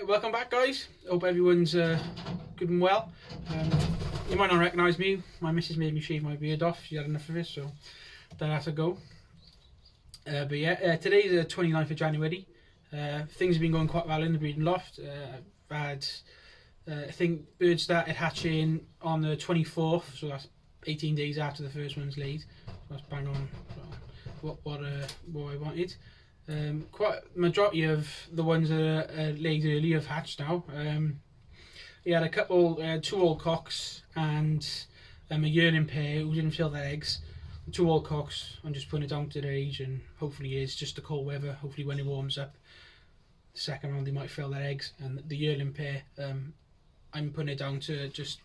Welcome back, guys. Hope everyone's good and well. You might not recognise me. My missus made me shave my beard off. She had enough of it, so that had to go. But yeah, today's the 29th of January. Things have been going quite well in the breeding loft. I've had, I think birds started hatching on the 24th, so that's 18 days after the first one's laid. So that's bang on what I wanted. Quite majority of the ones that are laid early have hatched now. He had a couple, two old cocks and a yearling pair who didn't fill their eggs. Two old cocks, I'm just putting it down to their age, and hopefully it's just the cold weather. Hopefully when it warms up, the second round they might fill their eggs. And the yearling pair, I'm putting it down to just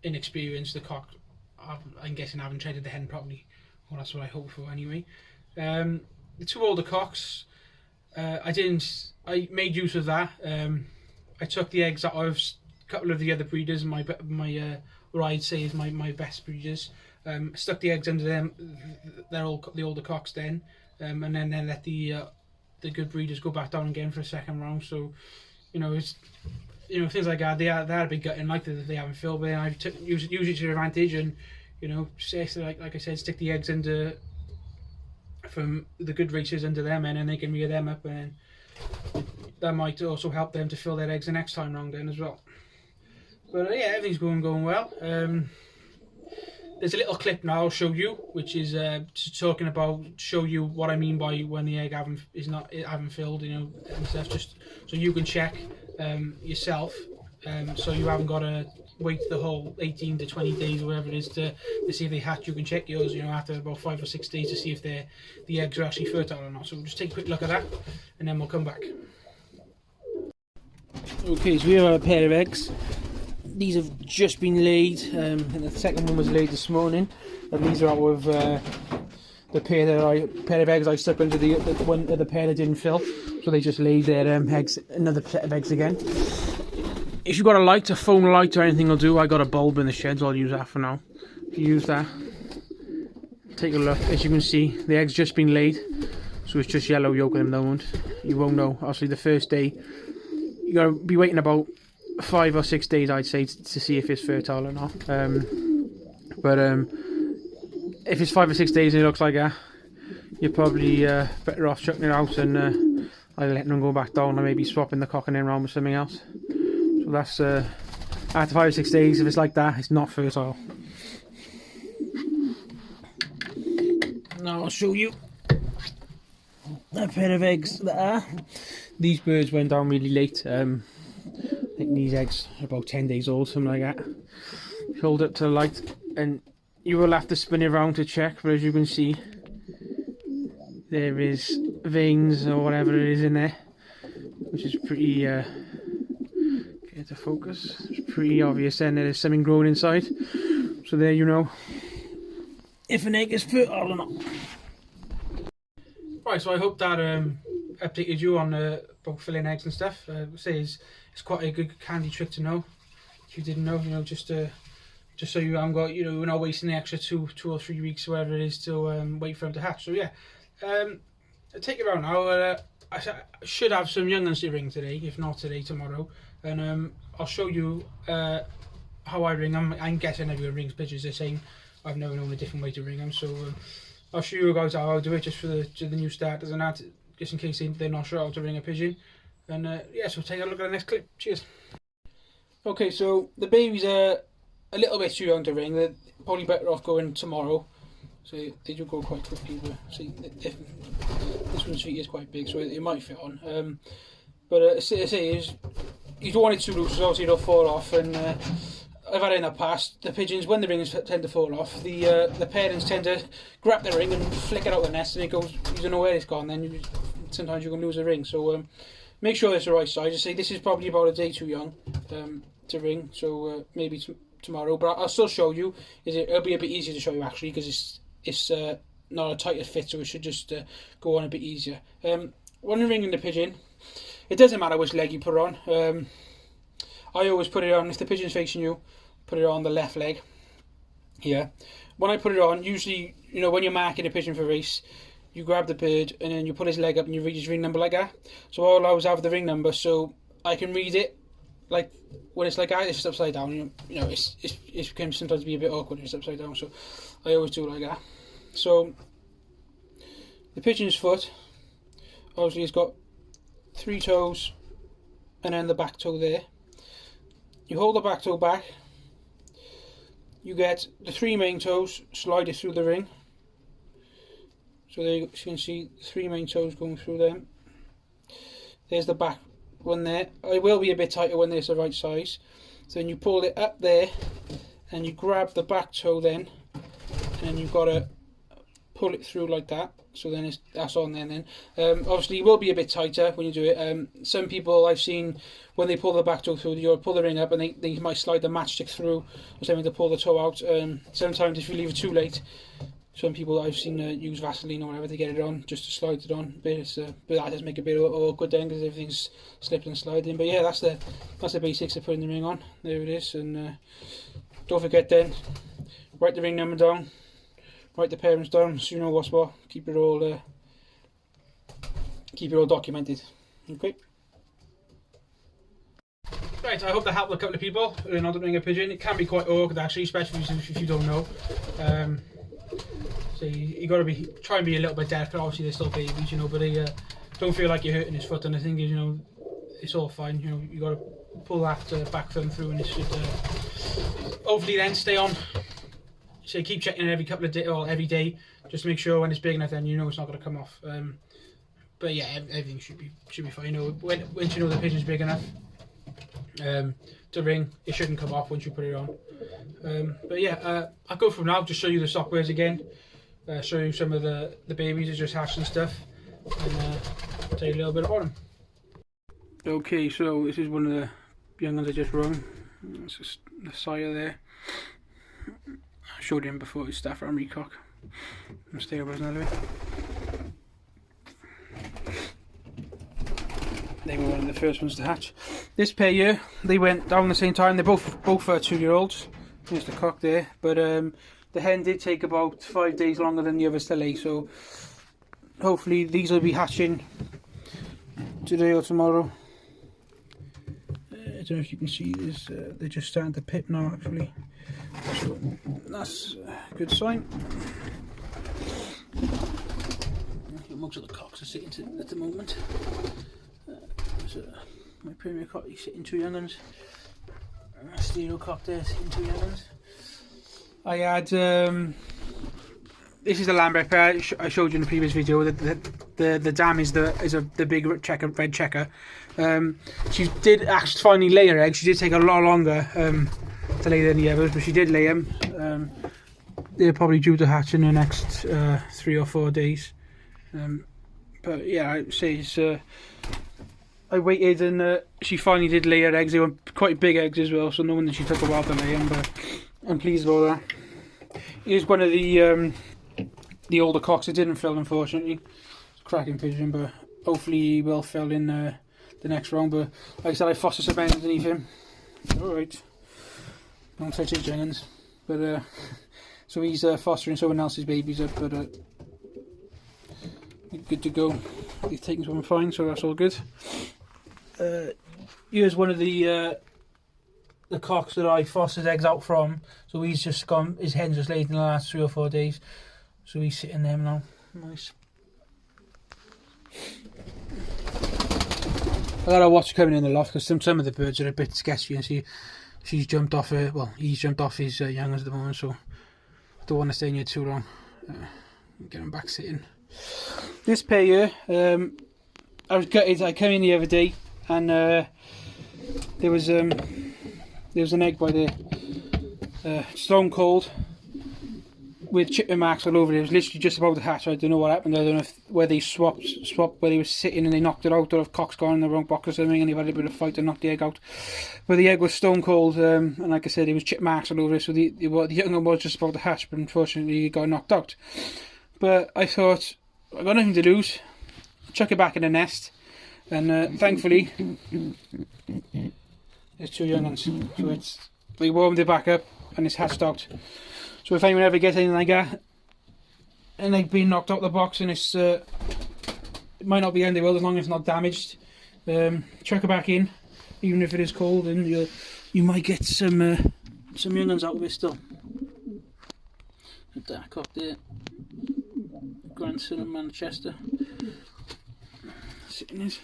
inexperience. The cock, I'm guessing, I haven't treated the hen properly. Well, that's what I hope for anyway. The two older cocks, I made use of that. I took the eggs out of a couple of the other breeders, what I'd say is my best breeders. Stuck the eggs under them. They're all the older cocks then, and then let the good breeders go back down again for a second round. So, it's things like that. They had a big gutting like that they haven't filled, but then I use it to their advantage, and like I said, stick the eggs under from the good races under them, and then they can rear them up, and then that might also help them to fill their eggs the next time round then as well. But yeah, everything's going well. There's a little clip now I'll show you, which is talking about, show you what I mean by when the egg haven't filled, and stuff, just so you can check yourself, so you haven't got to wait the whole 18 to 20 days or whatever it is to see if they hatch. You can check yours, after about 5 or 6 days to see if the eggs are actually fertile or not. So we'll just take a quick look at that, and then we'll come back. Okay, so we have a pair of eggs. These have just been laid, and the second one was laid this morning. And these are out of the pair of eggs I stuck under the pair that didn't fill. So they just laid their eggs, another set of eggs again. If you've got a phone light or anything will do. I got a bulb in the shed, so I'll use that for now. If you use that, take a look. As you can see, the egg's just been laid, so it's just yellow yolk at the moment. You won't know. Obviously, the first day, you gotta be waiting about 5 or 6 days, I'd say, to see if it's fertile or not. But if it's 5 or 6 days and it looks like that, you're probably better off chucking it out and either letting them go back down or maybe swapping the cock and hen around with something else. So that's after 5 or 6 days. If it's like that, it's not fertile. Now I'll show you a pair of eggs that are. These birds went down really late. I think these eggs are about 10 days old, something like that. Hold up to the light, and you will have to spin it around to check, but as you can see, there is veins or whatever it is in there, which is pretty get to focus. It's pretty obvious then there's something growing inside. So there you know if an egg is fertile or not. Right, so I hope that updated you on about filling eggs and stuff. Say it's quite a good handy trick to know if you didn't know. Just so you haven't got, you're not wasting the extra two or 3 weeks, whatever it is, to wait for them to hatch. So yeah, I'll take it around now. I should have some young ones to ring today, if not today, tomorrow, and I'll show you how I ring them. I'm guessing everyone rings pigeons the same. I've never known a different way to ring them, so I'll show you guys how I'll do it, just for the new starters and that, just in case they're not sure how to ring a pigeon. And yeah, so take a look at the next clip. Cheers. Okay, so the babies are a little bit too young to ring. They're probably better off going tomorrow. So they do go quite quickly, but see, this one's feet is quite big, so it might fit on. But I say is, you don't want it too loose, so obviously it'll fall off. And I've had it in the past, the pigeons, when the rings tend to fall off, the parents tend to grab the ring and flick it out the nest, and it goes, you don't know where it's gone, then sometimes you can lose a ring. So make sure it's the right size. I say this is probably about a day too young to ring, so maybe tomorrow, but I'll still show you. It'll be a bit easier to show you actually, because it's not a tighter fit, so it should just go on a bit easier. When you're ringing the pigeon, it doesn't matter which leg you put it on. I always put it on, if the pigeon's facing you, put it on the left leg here. When I put it on, usually, when you're marking a pigeon for race, you grab the bird and then you put his leg up and you read his ring number like that. So I'll always have the ring number, so I can read it. Like when it's like that, it's just upside down. You know, it can sometimes be a bit awkward when it's upside down. So I always do it like that. So the pigeon's foot, obviously, it's got 3 toes, and then the back toe there. You hold the back toe back. You get the 3 main toes, slide it through the ring. So there you can see 3 main toes going through them. There's the back one there. It will be a bit tighter when there's the right size. So then you pull it up there, and you grab the back toe then, and you've got to pull it through like that. So then that's on there then. Obviously it will be a bit tighter when you do it. Some people I've seen, when they pull the back toe through, you'll pull the ring up and they might slide the matchstick through or something to pull the toe out. Sometimes if you leave it too late, some people I've seen use Vaseline or whatever to get it on, just to slide it on. But that does make a bit of awkward then, because everything's slipping and sliding. But yeah, that's the basics of putting the ring on. There it is. And don't forget then, write the ring number down, write the parents down, so you know what's what. Keep it all documented. Okay. Right, I hope that helped a couple of people who know how to bring a pigeon. It can be quite awkward actually, especially if you don't know. So you got to try and be a little bit delicate. Obviously they're still babies, you know, but they don't feel like you're hurting his foot. And the thing is, you know, it's all fine. You know, you got to pull that back thumb through, and it should hopefully then stay on. So keep checking it every couple of days or every day, just to make sure when it's big enough, then you know it's not going to come off. But yeah, everything should be fine. You know, once you know the pigeon's big enough to ring, it shouldn't come off once you put it on. But yeah, I'll go from now. Just show you the stock birds again. Show you some of the babies that just hatched and stuff, and tell you a little bit about them. Okay, so this is one of the young ones I just rung. It's just the sire there. I showed him before his Stafford recock. And stay over another bit. They were one of the first ones to hatch. This pair here, they went down the same time. They're both 2-year-olds. There's the cock there, but the hen did take about 5 days longer than the others to lay. So hopefully these will be hatching today or tomorrow. I don't know if you can see this. They're just starting to pip now, actually. So that's a good sign. Most of the cocks are sitting at the moment. My premier cock, he's sitting 2 young ones. Stereo cock there, sitting 2 young ones. I had this is the Lambert pair I showed you in the previous video. The dam is the big red checker. She did actually finally lay her eggs. She did take a lot longer to lay than the others, but she did lay them. They're probably due to hatch in the next 3 or 4 days. But yeah, I'd say it's, I waited, and she finally did lay her eggs. They were quite big eggs as well, so no wonder she took a while to lay them, but I'm pleased about that. Here's one of the older cocks. It didn't fill, unfortunately. It's a cracking pigeon, but hopefully he will fill in the next round. But like I said, I fostered some eggs underneath him. Alright, don't touch his chickens. But so he's fostering someone else's babies up, but good to go. He's taking something fine, so that's all good. Here's one of the cocks that I fostered eggs out from. So he's just gone, his hen's just laid in the last 3 or 4 days. So he's sitting there now. Nice. I gotta watch coming in the loft, because some of the birds are a bit sketchy. And she's jumped off her, well, he's jumped off his young ones at the moment, so I don't want to stay in here too long. Get him back sitting. This pair here, I was gutted. I came in the other day, and there was an egg by there, stone cold, with chipping marks all over it. It was literally just about to hatch. I don't know what happened. I don't know where they swapped where they were sitting and they knocked it out, or if cock's gone in the wrong box or something, and they've had a bit of a fight to knock the egg out. But the egg was stone cold, and like I said, there was chip marks all over it. So the young one was just about to hatch, but unfortunately it got knocked out. But I thought, I've got nothing to lose. Chuck it back in the nest, and thankfully there's 2 young ones. So we warmed it back up and it's hatched out. So if anyone ever gets anything like that and they've been knocked out of the box, and it's it might not be end of the world as long as it's not damaged, chuck it back in, even if it is cold, and you might get some young ones out of it still. Put that up there. Grandson of Manchester. Sitting is.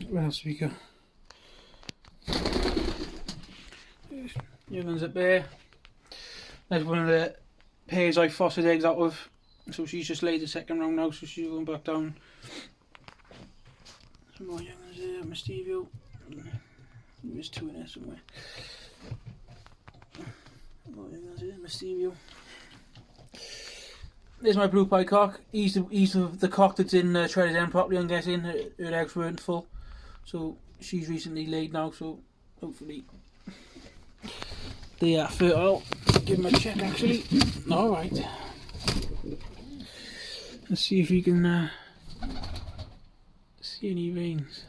What else have we got? Young ones up there. There's one of the pairs I fostered eggs out of. So she's just laid the second round now, so she's going back down. Some more young ones there, Mistevio. There's two in there somewhere. More young ones there, Mistevio. There's my blue pie cock. He's the cock that's in Treaded End properly, I'm guessing. Her eggs weren't full. So she's recently laid now, so hopefully they are fertile. Give them a check actually. Alright. Let's see if we can see any veins.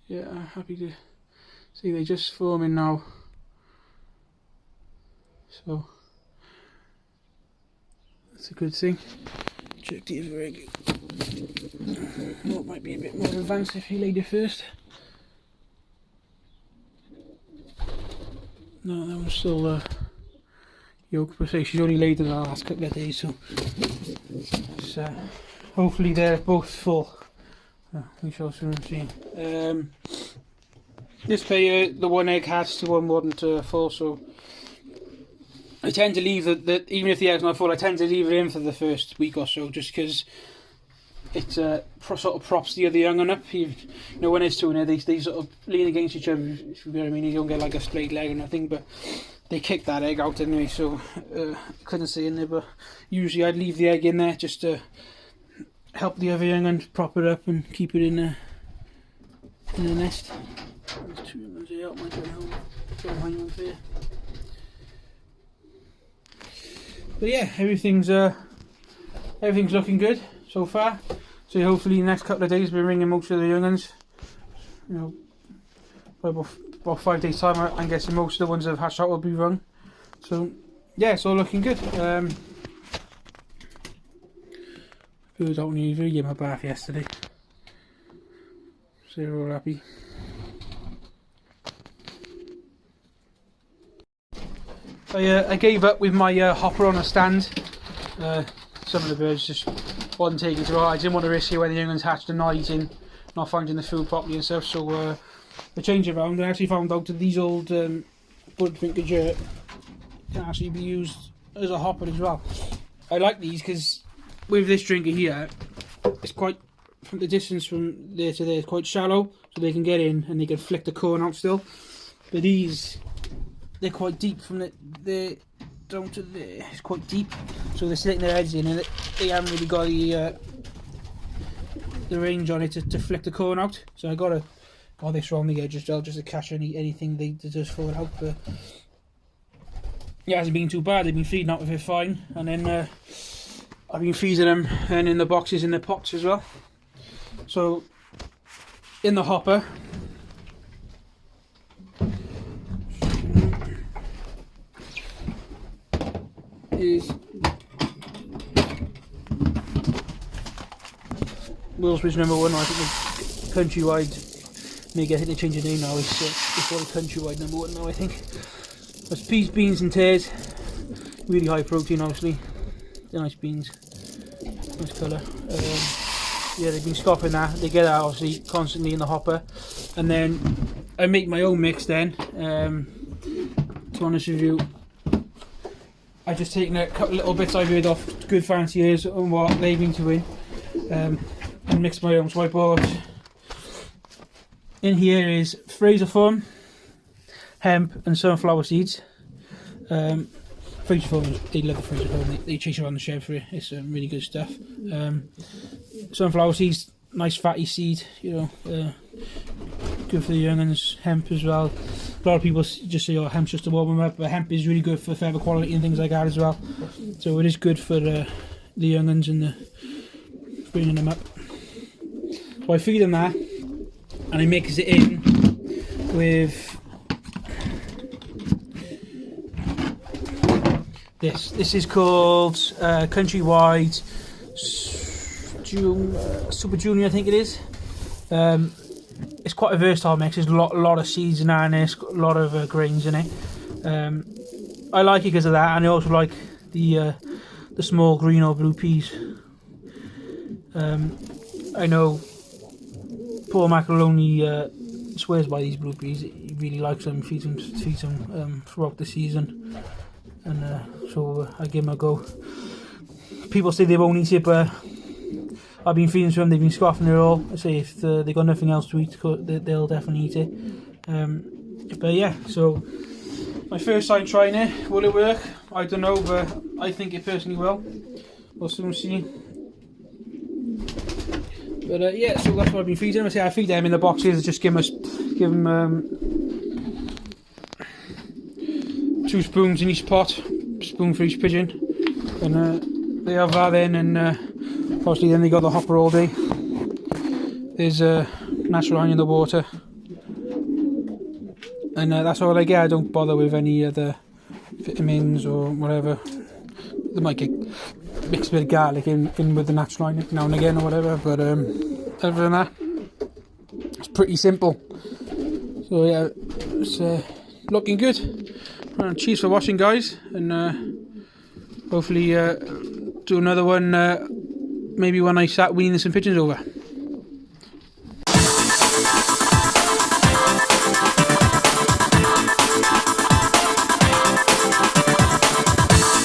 Yeah, I'm happy to see they're just forming now. So that's a good thing. Check the other egg. Oh, it might be a bit more advanced if he laid it first. No, that one's still yolk, but say she's only laid in the last couple of days, so it's, hopefully they're both full. We shall soon see. This pair, the one egg hatched, the one wasn't full, so I tend to leave even if the egg's not full, I tend to leave it in for the first week or so, just because it sort of props the other young one up. You know, when it's two in there, they sort of lean against each other, if you know what I mean. You don't get like a straight leg or nothing, but they kicked that egg out anyway, so couldn't see in there. But usually I'd leave the egg in there just to help the other young one prop it up and keep it in the nest. There's two young ones here. I might go home for you. But yeah, everything's looking good so far. So hopefully the next couple of days we're ringing most of the young ones. You know, by about 5 days time, I'm guessing most of the ones that have hatched out will be rung. So yeah, it's all looking good. Birds out in the UV, gave my bath yesterday. So they're all happy. I gave up with my hopper on a stand. Some of the birds just wasn't taking to heart. I didn't want to risk it when the young ones hatched and not eating, not finding the food properly and stuff. So I changed it around. I actually found out that these old bud drinker jerk can actually be used as a hopper as well. I like these because with this drinker here, it's quite, from the distance from there to there, it's quite shallow, so they can get in and they can flick the corn out still. But these, they're quite deep from there down to there. It's quite deep, so they're sticking their heads in, and they haven't really got the range on it to flick the corn out. So I got this around the edge as well, just to catch anything that does fall out. But yeah, it hasn't been too bad. They've been feeding out of it fine, and then I've been feeding them and in the boxes in the pots as well. So in the hopper is Willsbridge #1. I think the countrywide, maybe I think they changed the name now. It's called countrywide #1 now, I think. That's peas, beans and tares. Really high protein, obviously. They're nice beans. Nice colour. Yeah, they've been stopping that. They get that obviously constantly in the hopper, and then I make my own mix. Then, to be honest with you, I've just taken a couple little bits I've heard off good fanciers and what they've been doing, and mixed my own. So I bought, in here is Fraser foam, hemp and sunflower seeds. Fraser foam, they love the Fraser foam. They chase around the shed for it. It's really good stuff. Sunflower seeds, nice fatty seed, you know, good for the young ones. Hemp as well. A lot of people just say, oh, hemp's just to warm them up, but hemp is really good for feather quality and things like that as well. So it is good for the young ones and bringing them up. So I feed them that, and I mix it in with This is called Countrywide Super Junior, I think it is. It's quite a versatile mix. There's a lot of seeds in there, and there's a lot of grains in it. I like it because of that, and I also like the small green or blue peas. I know Paul Macaroni swears by these blue peas. He really likes them, feeds them throughout the season, and so I give them a go. People say they won't eat it, but I've been feeding to them. They've been scoffing it all. I say if they got nothing else to eat, they'll definitely eat it. But yeah, so my first time trying it. Will it work? I don't know, but I think it personally will. We'll soon see. But yeah, so that's what I've been feeding them. I say I feed them in the boxes. Just give them 2 spoons in each pot, spoon for each pigeon, and they have that in, and obviously then they got the hopper all day. There's natural iron in the water, and that's all I get. I don't bother with any other vitamins or whatever. They might get mixed a bit of garlic in with the natural iron now and again or whatever, but other than that, it's pretty simple. So yeah, it's looking good. Cheers for watching, guys, and hopefully do another one maybe when I start weaning some pigeons over.